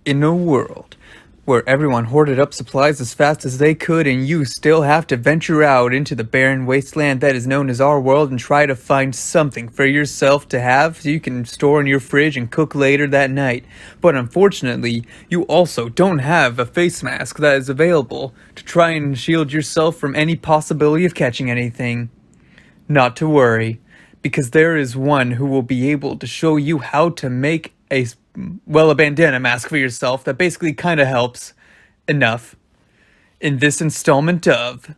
In a world where everyone hoarded up supplies as fast as they could and you still have to venture out into the barren wasteland that is known as our world and try to find something for yourself to have so you can store in your fridge and cook later that night. But unfortunately, you also don't have a face mask that is available to try and shield yourself from any possibility of catching anything. Not to worry, because there is one who will be able to show you how to make a bandana mask for yourself that basically kind of helps enough in this installment of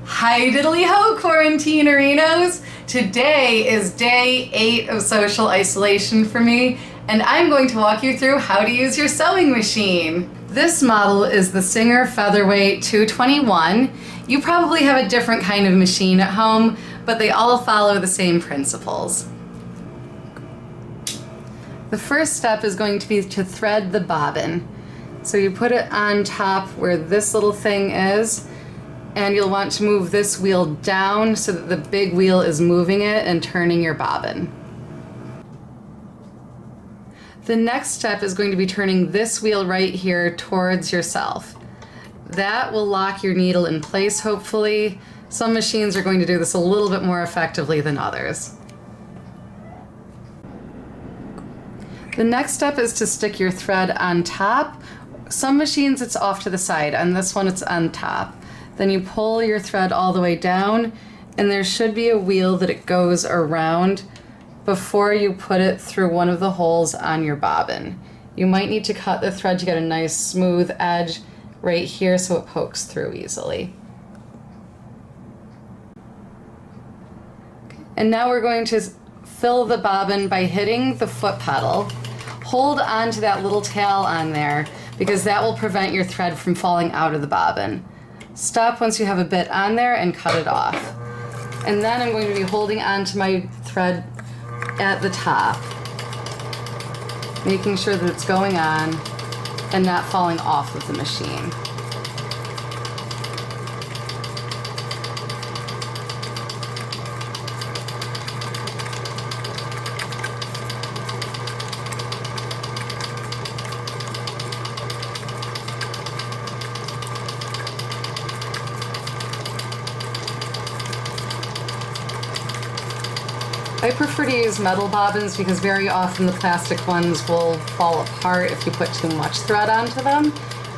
Hi diddly ho, Quarantinerinos! Today is day 8 of social isolation for me, and I'm going to walk you through how to use your sewing machine. This model is the Singer Featherweight 221. You probably have a different kind of machine at home, but they all follow the same principles. The first step is going to be to thread the bobbin. So you put it on top where this little thing is, and you'll want to move this wheel down so that the big wheel is moving it and turning your bobbin. The next step is going to be turning this wheel right here towards yourself. That will lock your needle in place, hopefully. Some machines are going to do this a little bit more effectively than others. The next step is to stick your thread on top. Some machines it's off to the side, on this one it's on top. Then you pull your thread all the way down, and there should be a wheel that it goes around before you put it through one of the holes on your bobbin. You might need to cut the thread to get a nice smooth edge right here so it pokes through easily. And now we're going to fill the bobbin by hitting the foot pedal. Hold on to that little tail on there because that will prevent your thread from falling out of the bobbin. Stop once you have a bit on there and cut it off. And then I'm going to be holding on to my thread at the top, making sure that it's going on and not falling off of the machine. I prefer to use metal bobbins because very often the plastic ones will fall apart if you put too much thread onto them,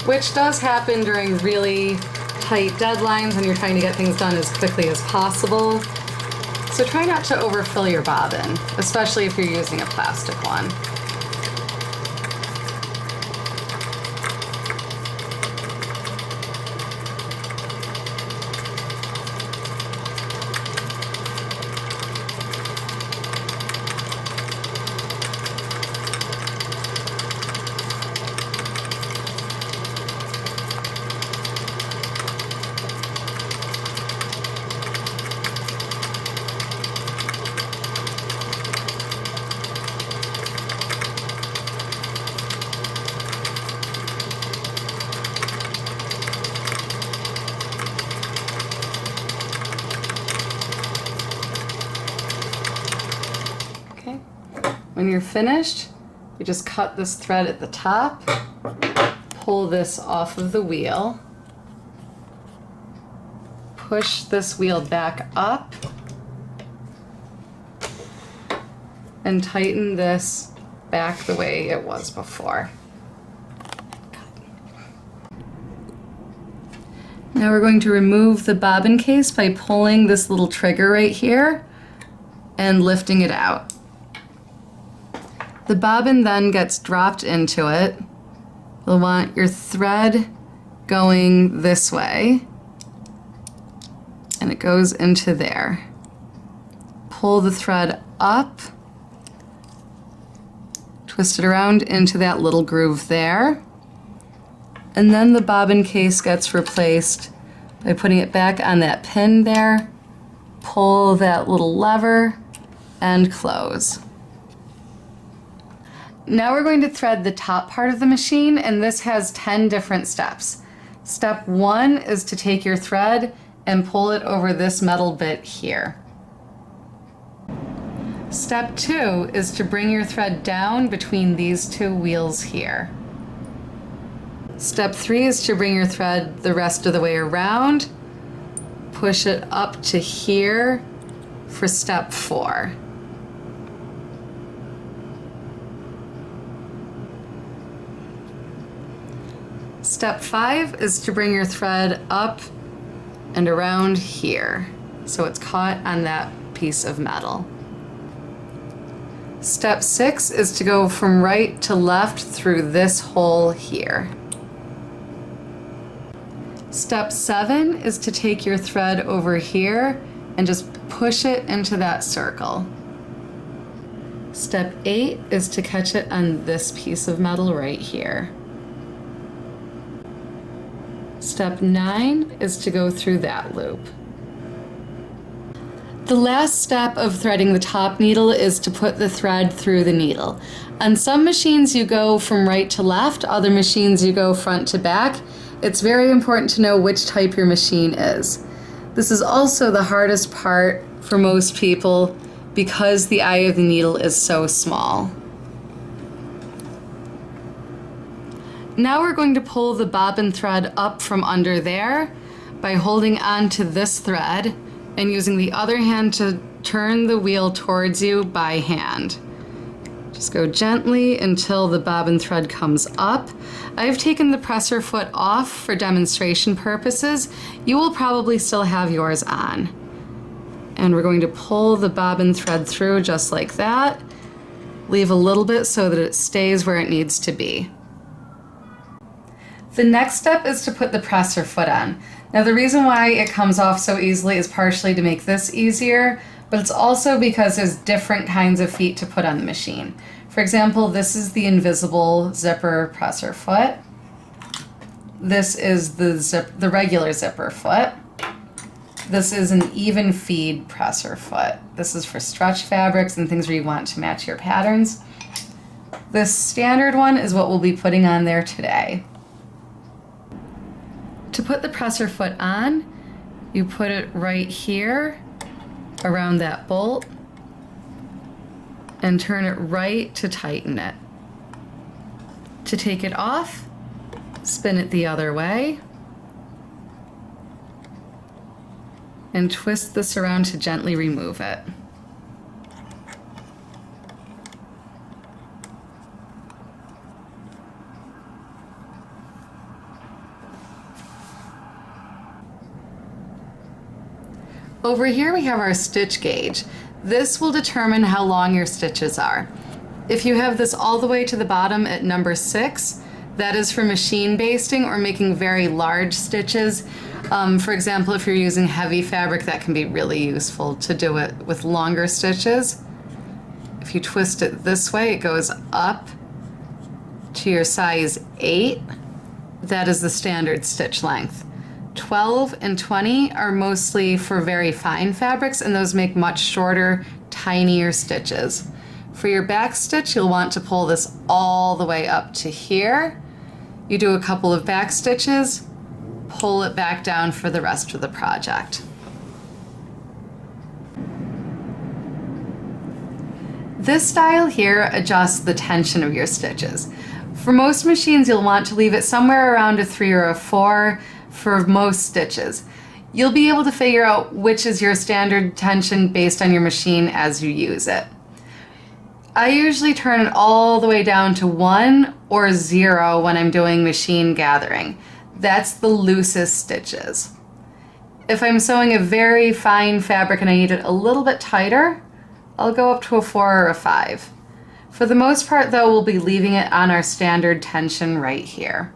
which does happen during really tight deadlines when you're trying to get things done as quickly as possible. So try not to overfill your bobbin, especially if you're using a plastic one. When you're finished, you just cut this thread at the top, pull this off of the wheel, push this wheel back up, and tighten this back the way it was before. Now we're going to remove the bobbin case by pulling this little trigger right here and lifting it out. The bobbin then gets dropped into it. You'll want your thread going this way, and it goes into there. Pull the thread up, twist it around into that little groove there, and then the bobbin case gets replaced by putting it back on that pin there, pull that little lever, and close. Now we're going to thread the top part of the machine, and this has 10 different steps. Step 1 is to take your thread and pull it over this metal bit here. Step 2 is to bring your thread down between these two wheels here. Step 3 is to bring your thread the rest of the way around, push it up to here for step 4. Step 5 is to bring your thread up and around here, so it's caught on that piece of metal. Step 6 is to go from right to left through this hole here. Step 7 is to take your thread over here and just push it into that circle. Step 8 is to catch it on this piece of metal right here. Step 9 is to go through that loop. The last step of threading the top needle is to put the thread through the needle. On some machines you go from right to left, other machines you go front to back. It's very important to know which type your machine is. This is also the hardest part for most people because the eye of the needle is so small. Now we're going to pull the bobbin thread up from under there by holding on to this thread and using the other hand to turn the wheel towards you by hand. Just go gently until the bobbin thread comes up. I've taken the presser foot off for demonstration purposes. You will probably still have yours on. And we're going to pull the bobbin thread through just like that. Leave a little bit so that it stays where it needs to be. The next step is to put the presser foot on. Now the reason why it comes off so easily is partially to make this easier, but it's also because there's different kinds of feet to put on the machine. For example, this is the invisible zipper presser foot. This is the regular zipper foot. This is an even feed presser foot. This is for stretch fabrics and things where you want to match your patterns. This standard one is what we'll be putting on there today. To put the presser foot on, you put it right here around that bolt and turn it right to tighten it. To take it off, spin it the other way and twist this around to gently remove it. Over here we have our stitch gauge. This will determine how long your stitches are. If you have this all the way to the bottom at number 6, that is for machine basting or making very large stitches. For example, if you're using heavy fabric, that can be really useful to do it with longer stitches. If you twist it this way, it goes up to your size 8. That is the standard stitch length. 12 and 20 are mostly for very fine fabrics, and those make much shorter, tinier stitches. For your back stitch, you'll want to pull this all the way up to here. You do a couple of back stitches, pull it back down for the rest of the project. This style here adjusts the tension of your stitches. For most machines, you'll want to leave it somewhere around a 3 or a 4 for most stitches. You'll be able to figure out which is your standard tension based on your machine as you use it. I usually turn it all the way down to 1 or 0 when I'm doing machine gathering. That's the loosest stitches. If I'm sewing a very fine fabric and I need it a little bit tighter, I'll go up to a 4 or a 5. For the most part though, we'll be leaving it on our standard tension right here.